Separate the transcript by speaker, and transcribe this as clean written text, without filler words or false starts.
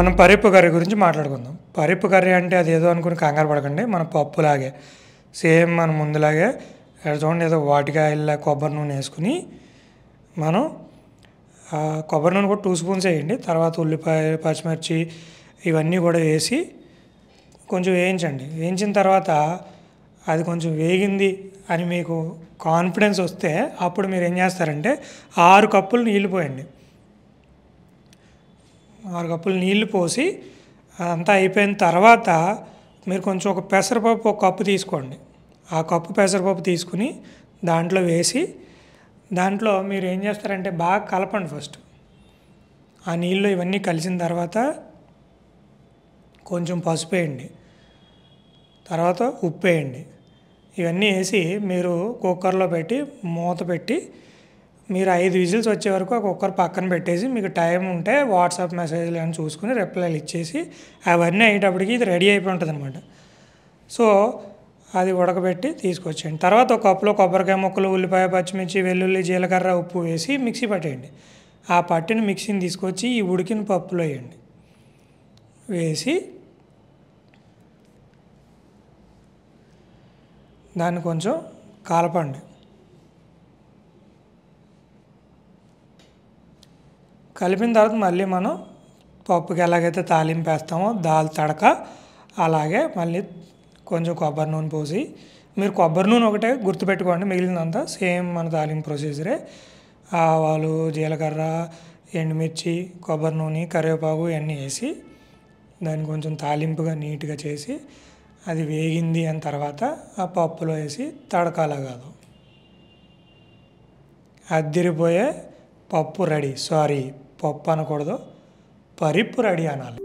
Speaker 1: మనం పరిపు కర్రీ గురించి మాట్లాడుకుందాం. పరిపు కర్రీ అంటే అదేదో అనుకుని కంగారు పడకండి. మన పప్పులాగే సేమ్ మన ముందులాగే చూడండి, ఏదో వాటికాయల కొబ్బరి నూనె వేసుకుని మనం కొబ్బరి నూనె కూడా 2 స్పూన్స్ వేయండి. తర్వాత ఉల్లిపాయ, పచ్చిమిర్చి ఇవన్నీ కూడా వేసి కొంచెం వేయించండి. వేయించిన తర్వాత అది కొంచెం వేగింది అని మీకు కాన్ఫిడెన్స్ వస్తే అప్పుడు మీరు ఏం చేస్తారంటే 6 కప్పులు నీళ్ళు పోయండి. 6 కప్పులు నీళ్లు పోసి అంతా అయిపోయిన తర్వాత మీరు కొంచెం ఒక పెసరపప్పు ఒక కప్పు తీసుకోండి. ఆ కప్పు పెసరపప్పు తీసుకుని దాంట్లో వేసి దాంట్లో మీరు ఏం చేస్తారంటే బాగా కలపండి. ఫస్ట్ ఆ నీళ్ళు ఇవన్నీ కలిసిన తర్వాత కొంచెం పసుపు వేయండి, తర్వాత ఉప్పు వేయండి. ఇవన్నీ వేసి మీరు కుక్కర్లో పెట్టి మూత పెట్టి మీరు 5 విజిల్స్ వచ్చే వరకు ఆ కుక్కర్ పక్కన పెట్టేసి మీకు టైం ఉంటే వాట్సాప్ మెసేజ్లు అని చూసుకుని రిప్లైలు ఇచ్చేసి అవన్నీ అయ్యేటప్పటికి ఇది రెడీ అయిపోయి ఉంటుంది అనమాట. సో అది ఉడకబెట్టి తీసుకొచ్చేయండి. తర్వాత ఒక కప్పులో కొబ్బరికాయ ముక్కలు, ఉల్లిపాయ, పచ్చిమిర్చి, వెల్లుల్లి, జీలకర్ర, ఉప్పు వేసి మిక్సీ పట్టేయండి. ఆ పట్టిన మిక్సీని తీసుకొచ్చి ఈ ఉడికిన పప్పులో వేయండి. వేసి దాన్ని కొంచెం కలపండి. కలిపిన తర్వాత మళ్ళీ మనం పప్పుకి ఎలాగైతే తాలింపు వేస్తామో దాల్ తడక అలాగే మళ్ళీ కొంచెం కొబ్బరి నూనె పోసి, మీరు కొబ్బరి నూనె ఒకటే గుర్తుపెట్టుకోండి, మిగిలినంతా సేమ్ మన తాలింపు ప్రొసీజరే. ఆవాలు, జీలకర్ర, ఎండుమిర్చి, కొబ్బరి నూనె, కరివేపాకు ఇవన్నీ వేసి దాన్ని కొంచెం తాలింపుగా నీట్గా చేసి అది వేగింది అని తర్వాత ఆ పప్పులో వేసి తడకాలా కాదు అద్దిరిపోయే పప్పు రెడీ. సారీ, పప్పు అనకూడదు, పరిపు రెడీ అనాలి.